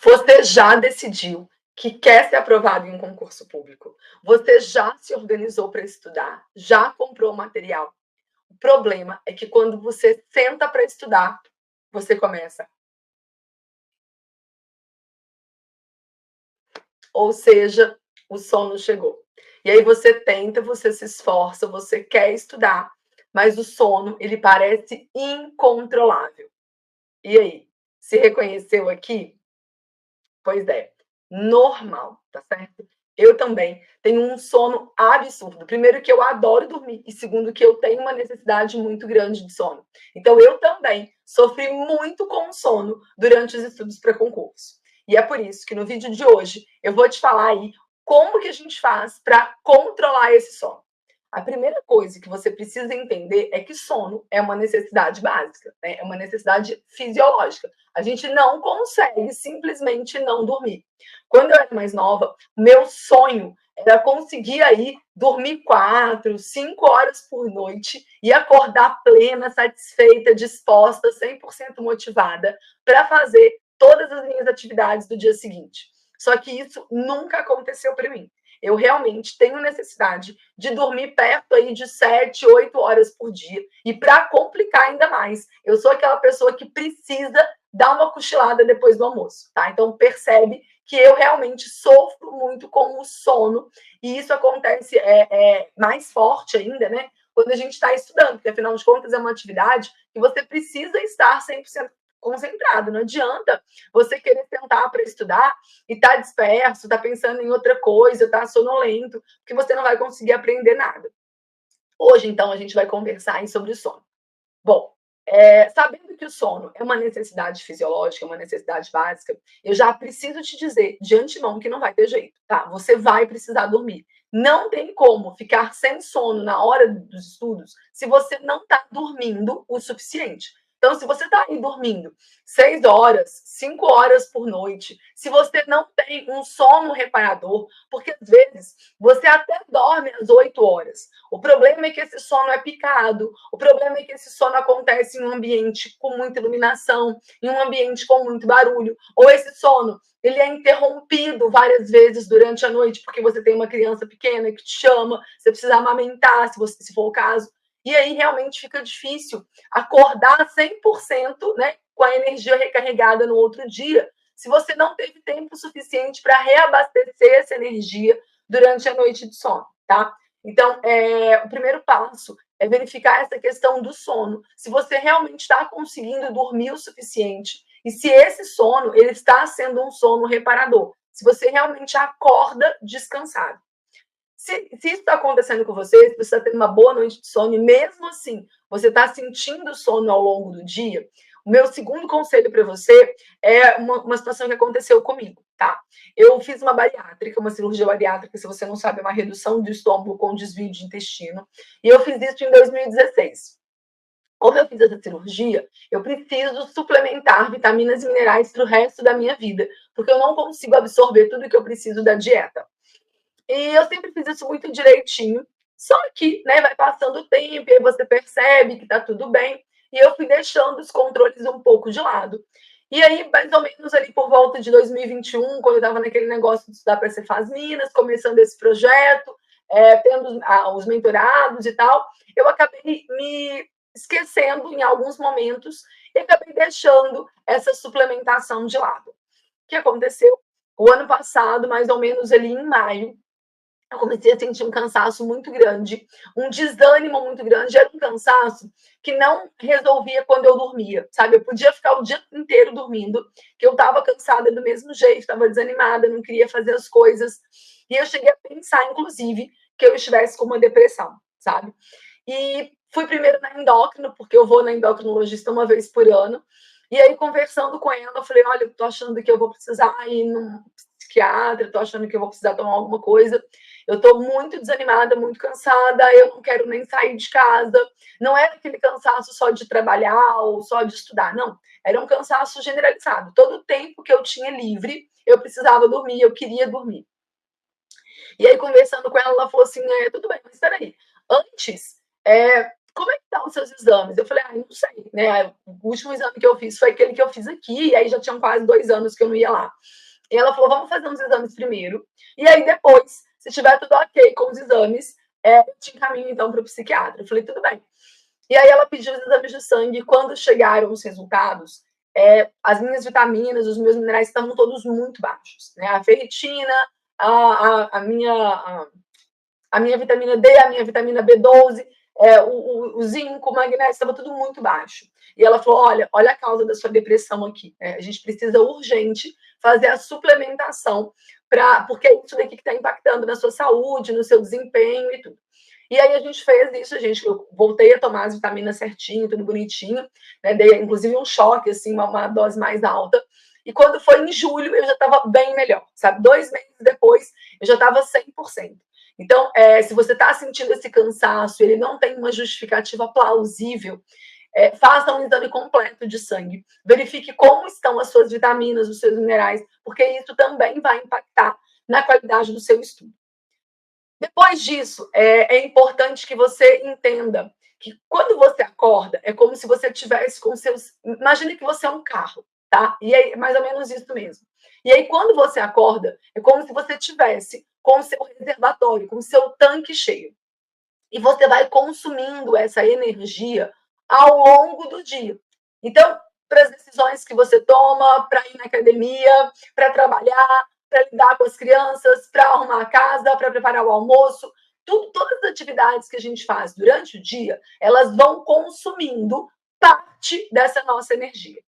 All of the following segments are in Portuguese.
Você já decidiu que quer ser aprovado em um concurso público? Você já se organizou para estudar? Já comprou material? O problema é que quando você senta para estudar, você começa. Ou seja, o sono chegou. E aí você tenta, você se esforça, você quer estudar, mas o sono, ele parece incontrolável. E aí, se reconheceu aqui? Pois é, normal, tá certo? Eu também tenho um sono absurdo. Primeiro que eu adoro dormir e segundo que eu tenho uma necessidade muito grande de sono. Então eu também sofri muito com o sono durante os estudos para concurso. E é por isso que no vídeo de hoje eu vou te falar aí como que a gente faz para controlar esse sono. A primeira coisa que você precisa entender é que sono é uma necessidade básica, né? É uma necessidade fisiológica. A gente não consegue simplesmente não dormir. Quando eu era mais nova, meu sonho era conseguir aí dormir 4, 5 horas por noite e acordar plena, satisfeita, disposta, 100% motivada para fazer todas as minhas atividades do dia seguinte. Só que isso nunca aconteceu para mim. Eu realmente tenho necessidade de dormir perto aí de 7, 8 horas por dia. E para complicar ainda mais, eu sou aquela pessoa que precisa dar uma cochilada depois do almoço, tá? Então percebe que eu realmente sofro muito com o sono e isso acontece mais forte ainda, né? Quando a gente está estudando, porque afinal de contas é uma atividade que você precisa estar 100% concentrado. Não adianta você querer sentar para estudar e tá disperso, tá pensando em outra coisa, tá sonolento, porque você não vai conseguir aprender nada. Hoje, então, a gente vai conversar aí sobre o sono. Bom, sabendo que o sono é uma necessidade fisiológica, uma necessidade básica, eu já preciso te dizer de antemão que não vai ter jeito, tá? Você vai precisar dormir. Não tem como ficar sem sono na hora dos estudos se você não está dormindo o suficiente. Então, se você está aí dormindo 6 horas, 5 horas por noite, se você não tem um sono reparador, porque às vezes você até dorme às 8 horas. O problema é que esse sono é picado, o problema é que esse sono acontece em um ambiente com muita iluminação, em um ambiente com muito barulho, ou esse sono ele é interrompido várias vezes durante a noite, porque você tem uma criança pequena que te chama, você precisa amamentar, se for o caso. E aí realmente fica difícil acordar 100%, né, com a energia recarregada no outro dia, se você não teve tempo suficiente para reabastecer essa energia durante a noite de sono, tá? Então, o primeiro passo é verificar essa questão do sono. Se você realmente está conseguindo dormir o suficiente e se esse sono ele está sendo um sono reparador. Se você realmente acorda descansado. Se isso está acontecendo com você, se você está tendo uma boa noite de sono e mesmo assim você está sentindo sono ao longo do dia, o meu segundo conselho para você é uma situação que aconteceu comigo, tá? Eu fiz uma bariátrica, uma cirurgia bariátrica, se você não sabe, é uma redução do estômago com desvio de intestino, e eu fiz isso em 2016. Como eu fiz essa cirurgia, eu preciso suplementar vitaminas e minerais para o resto da minha vida, porque eu não consigo absorver tudo que eu preciso da dieta. E eu sempre fiz isso muito direitinho. Só que, né, vai passando o tempo e aí você percebe que tá tudo bem. E eu fui deixando os controles um pouco de lado. E aí, mais ou menos ali por volta de 2021, quando eu estava naquele negócio de estudar para ser Faz Minas, começando esse projeto, tendo os mentorados e tal, eu acabei me esquecendo em alguns momentos e acabei deixando essa suplementação de lado. O que aconteceu? O ano passado, mais ou menos ali em maio, eu comecei a sentir um cansaço muito grande, um desânimo muito grande. Era um cansaço que não resolvia quando eu dormia, sabe? Eu podia ficar o dia inteiro dormindo, que eu estava cansada do mesmo jeito, estava desanimada, não queria fazer as coisas. E eu cheguei a pensar, inclusive, que eu estivesse com uma depressão, sabe? E fui primeiro na endócrino, porque eu vou na endocrinologista uma vez por ano. E aí, conversando com ela, eu falei: olha, eu tô achando que eu vou precisar ir num psiquiatra, tô achando que eu vou precisar tomar alguma coisa. Eu estou muito desanimada, muito cansada, eu não quero nem sair de casa. Não era aquele cansaço só de trabalhar ou só de estudar, não. Era um cansaço generalizado. Todo o tempo que eu tinha livre, eu precisava dormir, eu queria dormir. E aí, conversando com ela, ela falou assim: tudo bem, mas espera aí. Antes, como é que estão os seus exames? Eu falei, não sei, né? O último exame que eu fiz foi aquele que eu fiz aqui, e aí já tinham quase 2 anos que eu não ia lá. E ela falou, vamos fazer uns exames primeiro, e aí depois, se tiver tudo ok com os exames, eu te encaminho então para o psiquiatra. Eu falei, tudo bem. E aí ela pediu os exames de sangue, e quando chegaram os resultados, as minhas vitaminas, os meus minerais estavam todos muito baixos, né? A ferritina, a minha vitamina D, a minha vitamina B12, o zinco, o magnésio, estava tudo muito baixo. E ela falou: olha a causa da sua depressão aqui. A gente precisa urgente fazer a suplementação, porque é isso daqui que está impactando na sua saúde, no seu desempenho e tudo. E aí a gente fez isso, eu voltei a tomar as vitaminas certinho, tudo bonitinho, né? Dei inclusive um choque, assim, uma dose mais alta. E quando foi em julho, eu já estava bem melhor, sabe? 2 meses depois, eu já estava 100%. Então, se você está sentindo esse cansaço, ele não tem uma justificativa plausível, faça um exame completo de sangue. Verifique como estão as suas vitaminas, os seus minerais, porque isso também vai impactar na qualidade do seu estudo. Depois disso, é importante que você entenda que quando você acorda, é como se você tivesse com seus. Imagine que você é um carro, tá? E é mais ou menos isso mesmo. E aí, quando você acorda, é como se você tivesse com o seu reservatório, com o seu tanque cheio. E você vai consumindo essa energia ao longo do dia. Então, para as decisões que você toma, para ir na academia, para trabalhar, para lidar com as crianças, para arrumar a casa, para preparar o almoço, todas as atividades que a gente faz durante o dia, elas vão consumindo parte dessa nossa energia.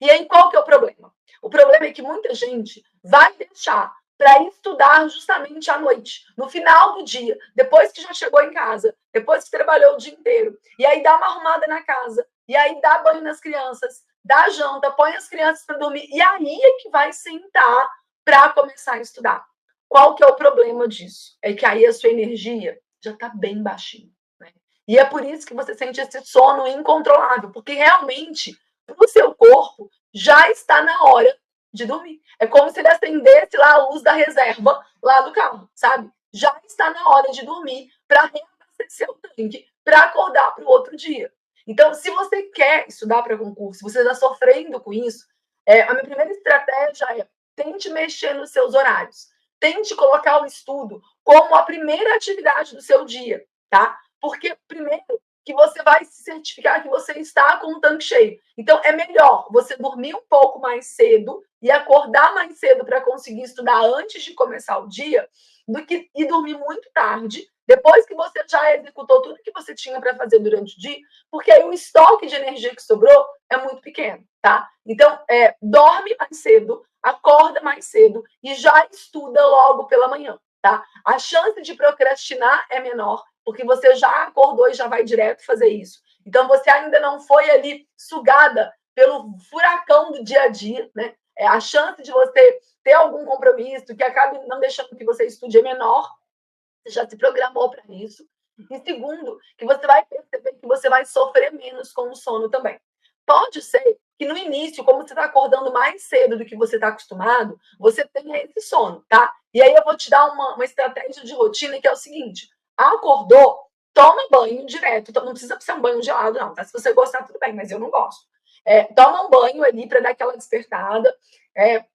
E aí, qual que é o problema? O problema é que muita gente vai deixar para estudar justamente à noite, no final do dia, depois que já chegou em casa, depois que trabalhou o dia inteiro. E aí dá uma arrumada na casa, e aí dá banho nas crianças, dá janta, põe as crianças para dormir, e aí é que vai sentar para começar a estudar. Qual que é o problema disso? É que aí a sua energia já está bem baixinha. Né? E é por isso que você sente esse sono incontrolável, porque realmente, para o seu corpo, já está na hora de dormir. É como se ele acendesse lá a luz da reserva lá do carro, sabe? Já está na hora de dormir para reabastecer o tanque, para acordar para o outro dia. Então, se você quer estudar para concurso, você está sofrendo com isso, a minha primeira estratégia é tente mexer nos seus horários. Tente colocar o estudo como a primeira atividade do seu dia, tá? Porque, primeiro, que você vai se certificar que você está com o tanque cheio. Então, é melhor você dormir um pouco mais cedo e acordar mais cedo para conseguir estudar antes de começar o dia, do que ir dormir muito tarde, depois que você já executou tudo que você tinha para fazer durante o dia, porque aí o estoque de energia que sobrou é muito pequeno, tá? Então, dorme mais cedo, acorda mais cedo e já estuda logo pela manhã, tá? A chance de procrastinar é menor, porque você já acordou e já vai direto fazer isso. Então, você ainda não foi ali sugada pelo furacão do dia a dia, né? A chance de você ter algum compromisso que acabe não deixando que você estude é menor, você já se programou para isso. E segundo, que você vai perceber que você vai sofrer menos com o sono também. Pode ser que no início, como você está acordando mais cedo do que você está acostumado, você tenha esse sono, tá? E aí eu vou te dar uma estratégia de rotina que é o seguinte: acordou, toma banho direto. Então, não precisa ser um banho gelado, não, tá? Se você gostar, tudo bem, mas eu não gosto. Toma um banho ali para dar aquela despertada,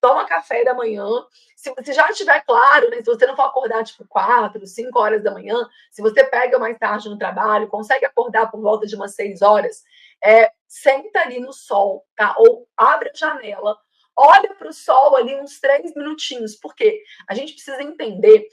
toma café da manhã. Se você já estiver claro, né, se você não for acordar tipo 4, 5 horas da manhã, se você pega mais tarde no trabalho, consegue acordar por volta de umas 6 horas, senta ali no sol, tá? Ou abre a janela, olha para o sol ali uns 3 minutinhos, porque a gente precisa entender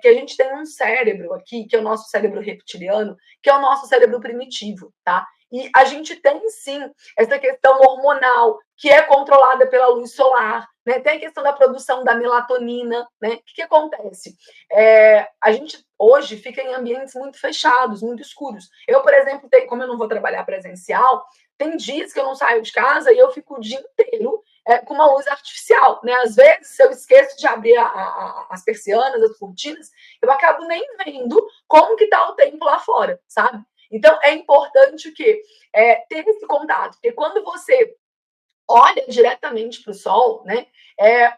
que a gente tem um cérebro aqui, que é o nosso cérebro reptiliano, que é o nosso cérebro primitivo, tá? E a gente tem sim essa questão hormonal, que é controlada pela luz solar, né? Tem a questão da produção da melatonina, né? O que acontece? A gente hoje fica em ambientes muito fechados, muito escuros. Eu, por exemplo, como eu não vou trabalhar presencial, tem dias que eu não saio de casa e eu fico o dia inteiro com uma luz artificial, né? Às vezes, se eu esqueço de abrir as persianas, as cortinas, eu acabo nem vendo como que está o tempo lá fora, sabe? Então, é importante o quê? Ter esse contato, porque quando você olha diretamente para o sol, né,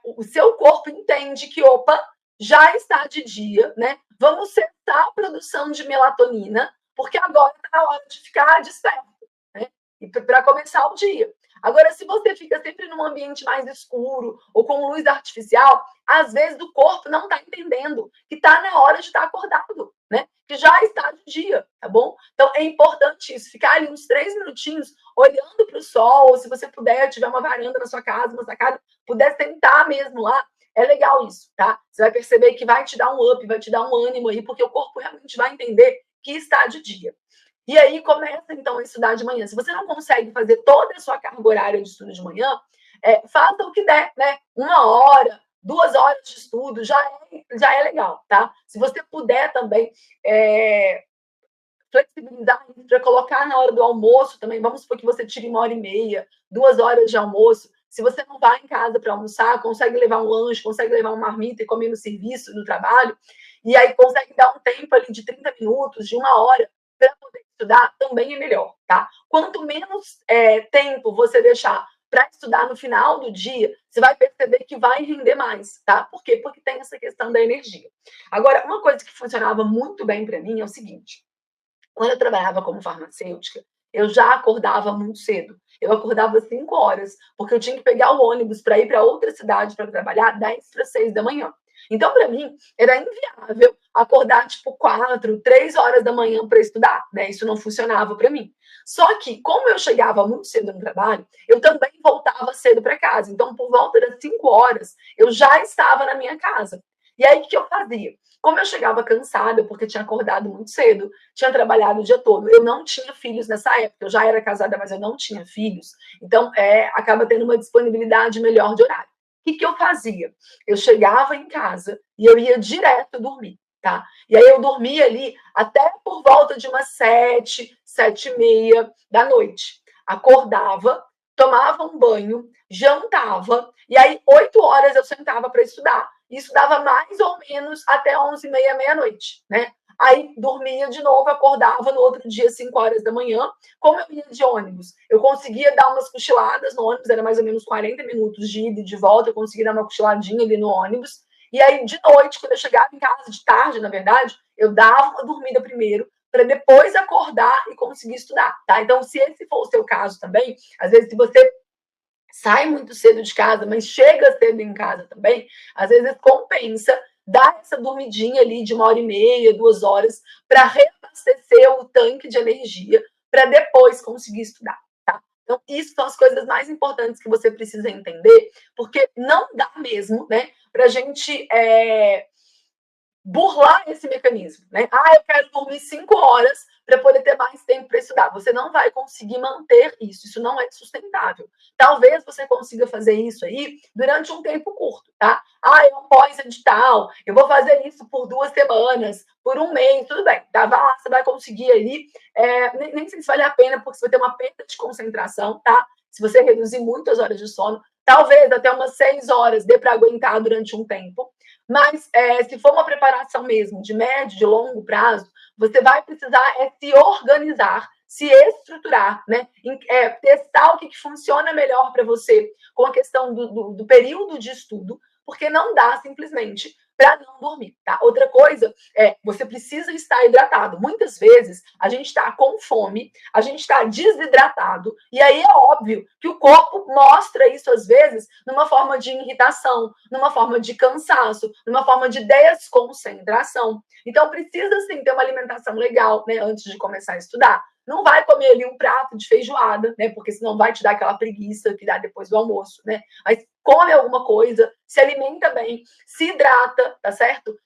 o seu corpo entende que, opa, já está de dia, né? Vamos cessar a produção de melatonina porque agora está na hora de ficar desperto, né? E para começar o dia. Agora, se você fica sempre num ambiente mais escuro ou com luz artificial, às vezes o corpo não está entendendo que está na hora de estar acordado, né? Que já está de dia, tá bom? Então é importante isso, ficar ali uns 3 minutinhos olhando para o sol, ou se você puder, tiver uma varanda na sua casa, uma sacada, puder sentar mesmo lá, é legal isso, tá? Você vai perceber que vai te dar um up, vai te dar um ânimo aí, porque o corpo realmente vai entender que está de dia. E aí começa então a estudar de manhã. Se você não consegue fazer toda a sua carga horária de estudo de manhã, faça o que der, né? 1 hora, 2 horas de estudo já é legal, tá? Se você puder também flexibilizar para colocar na hora do almoço também, vamos supor que você tire 1 hora e meia, 2 horas de almoço. Se você não vai em casa para almoçar, consegue levar um lanche, consegue levar uma marmita e comer no serviço, no trabalho, e aí consegue dar um tempo ali de 30 minutos, de 1 hora, para poder estudar, também é melhor, tá? Quanto menos tempo você deixar para estudar no final do dia, você vai perceber que vai render mais, tá? Por quê? Porque tem essa questão da energia. Agora, uma coisa que funcionava muito bem para mim é o seguinte: quando eu trabalhava como farmacêutica, eu já acordava muito cedo. Eu acordava 5 horas, porque eu tinha que pegar o ônibus para ir para outra cidade para trabalhar 10 para 6 da manhã. Então, para mim, era inviável acordar tipo 4, 3 horas da manhã para estudar, né? Isso não funcionava para mim. Só que, como eu chegava muito cedo no trabalho, eu também voltava cedo para casa. Então, por volta das 5 horas, eu já estava na minha casa. E aí, o que eu fazia? Como eu chegava cansada, porque tinha acordado muito cedo, tinha trabalhado o dia todo. Eu não tinha filhos nessa época, eu já era casada, mas eu não tinha filhos. Então, acaba tendo uma disponibilidade melhor de horário. O que eu fazia? Eu chegava em casa e eu ia direto dormir, tá? E aí eu dormia ali até por volta de umas 7, 7h30 da noite. Acordava, tomava um banho, jantava, e aí 8 horas eu sentava para estudar. Isso dava mais ou menos até 11h30, meia-noite, né? Aí dormia de novo, acordava no outro dia, 5 horas da manhã. Como eu ia de ônibus, eu conseguia dar umas cochiladas no ônibus, era mais ou menos 40 minutos de ida e de volta, eu conseguia dar uma cochiladinha ali no ônibus. E aí, de noite, quando eu chegava em casa, de tarde, na verdade, eu dava uma dormida primeiro, para depois acordar e conseguir estudar, tá? Então, se esse for o seu caso também, às vezes, se você sai muito cedo de casa, mas chega cedo em casa também, às vezes compensa dar essa dormidinha ali de 1 hora e meia, 2 horas, para reabastecer o tanque de energia, para depois conseguir estudar, tá? Então, isso são as coisas mais importantes que você precisa entender, porque não dá mesmo, né, para a gente burlar esse mecanismo, né? Ah, eu quero dormir 5 horas para poder ter mais tempo para estudar. Você não vai conseguir manter isso não é sustentável. Talvez você consiga fazer isso aí durante um tempo curto, tá? Ah, é um pós-edital, eu vou fazer isso por 2 semanas, por um mês, tudo bem, tá? Vai lá, você vai conseguir aí, nem sei se vale a pena, porque você vai ter uma perda de concentração, tá? Se você reduzir muito as horas de sono, talvez até umas 6 horas dê para aguentar durante um tempo. Mas se for uma preparação mesmo de médio, de longo prazo, você vai precisar se organizar, se estruturar, né? Testar o que funciona melhor para você com a questão do período de estudo, porque não dá simplesmente para não dormir, tá? Outra coisa você precisa estar hidratado. Muitas vezes a gente está com fome, a gente está desidratado, e aí é óbvio que o corpo mostra isso às vezes numa forma de irritação, numa forma de cansaço, numa forma de desconcentração. Então precisa sim ter uma alimentação legal, né, antes de começar a estudar. Não vai comer ali um prato de feijoada, né? Porque senão vai te dar aquela preguiça que dá depois do almoço, né? Mas come alguma coisa, se alimenta bem, se hidrata, tá certo?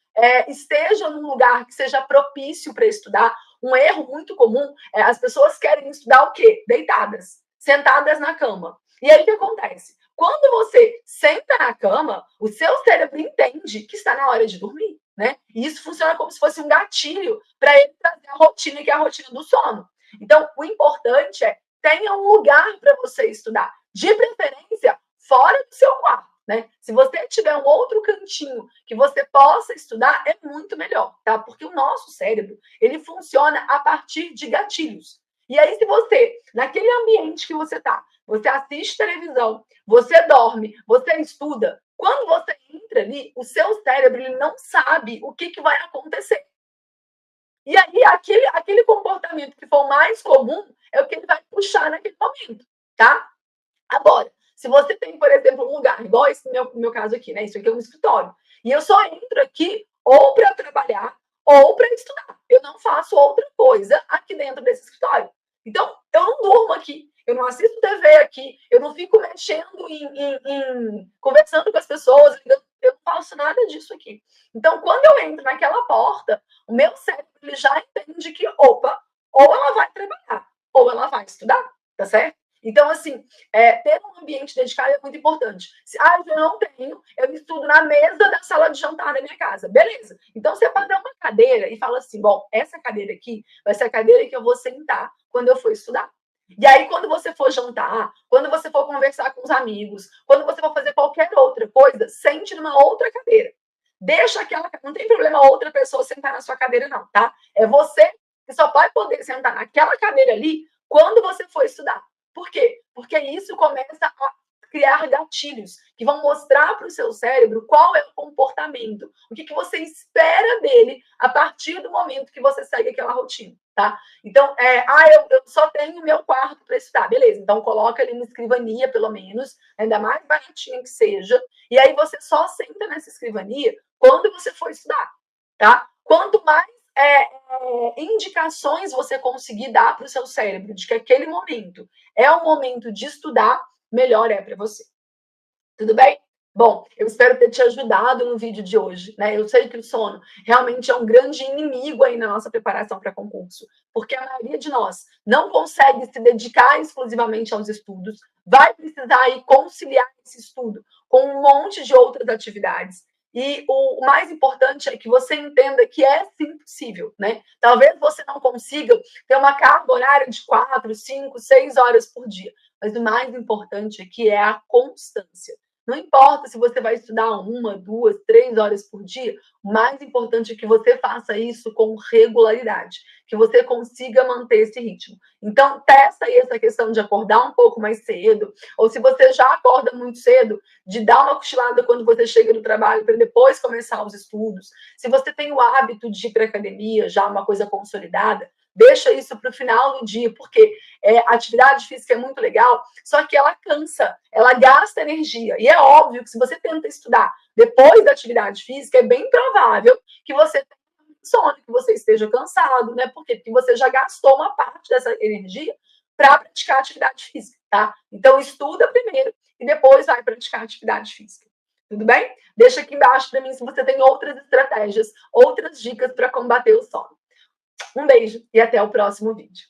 Esteja num lugar que seja propício para estudar. Um erro muito comum é as pessoas querem estudar o quê? Deitadas, sentadas na cama. E aí o que acontece? Quando você senta na cama, o seu cérebro entende que está na hora de dormir, né? E isso funciona como se fosse um gatilho para ele trazer a rotina, que é a rotina do sono. Então, o importante é tenha um lugar para você estudar, de preferência fora do seu quarto, né? Se você tiver um outro cantinho que você possa estudar, é muito melhor, tá? Porque o nosso cérebro, ele funciona a partir de gatilhos. E aí, se você, naquele ambiente que você tá, você assiste televisão, você dorme, você estuda, quando você entra ali, o seu cérebro ele não sabe o que vai acontecer. E aí, aquele comportamento que for mais comum é o que ele vai puxar naquele momento, tá? Agora, se você tem, por exemplo, um lugar, igual esse meu caso aqui, né? Isso aqui é um escritório. E eu só entro aqui ou para trabalhar ou para estudar. Eu não faço outra coisa aqui dentro desse escritório. Então, eu não durmo aqui, eu não assisto TV aqui, eu não fico mexendo conversando com as pessoas, eu não faço nada disso aqui. Então, quando eu entro naquela porta, o meu cérebro ele já entende que, opa, ou ela vai trabalhar, ou ela vai estudar, tá certo? Então, assim, ter um ambiente dedicado é muito importante. Eu não tenho, eu estudo na mesa da sala de jantar da minha casa. Beleza. Então, você pode dar uma cadeira e fala assim: bom, essa cadeira aqui vai ser a cadeira que eu vou sentar quando eu for estudar. E aí, quando você for jantar, quando você for conversar com os amigos, quando você for fazer qualquer outra coisa, sente numa outra cadeira. Deixa aquela. Não tem problema outra pessoa sentar na sua cadeira, não, tá? É você que só vai poder sentar naquela cadeira ali quando você for estudar. Por quê? Porque isso começa a criar gatilhos que vão mostrar para o seu cérebro qual é o comportamento, o que você espera dele a partir do momento que você segue aquela rotina, tá? Então, eu só tenho meu quarto para estudar, beleza? Então, coloca ali uma escrivania, pelo menos, ainda mais baratinha que seja, e aí você só senta nessa escrivania quando você for estudar, tá? Quanto mais indicações você conseguir dar para o seu cérebro de que aquele momento é o momento de estudar, melhor é para você. Tudo bem? Bom, eu espero ter te ajudado no vídeo de hoje, né? Eu sei que o sono realmente é um grande inimigo aí na nossa preparação para concurso, porque a maioria de nós não consegue se dedicar exclusivamente aos estudos, vai precisar aí conciliar esse estudo com um monte de outras atividades. E o mais importante é que você entenda que é sim possível, né? Talvez você não consiga ter uma carga horária de 4, 5, 6 horas por dia, mas o mais importante aqui é a constância. Não importa se você vai estudar 1, 2, 3 horas por dia, o mais importante é que você faça isso com regularidade, que você consiga manter esse ritmo. Então, testa aí essa questão de acordar um pouco mais cedo, ou se você já acorda muito cedo, de dar uma cochilada quando você chega no trabalho para depois começar os estudos. Se você tem o hábito de ir para academia, já uma coisa consolidada, deixa isso para o final do dia, porque a atividade física é muito legal, só que ela cansa, ela gasta energia. E é óbvio que se você tenta estudar depois da atividade física, é bem provável que você tenha sono, que você esteja cansado, né? Por quê? Porque você já gastou uma parte dessa energia para praticar atividade física, tá? Então, estuda primeiro e depois vai praticar atividade física. Tudo bem? Deixa aqui embaixo para mim se você tem outras estratégias, outras dicas para combater o sono. Um beijo e até o próximo vídeo.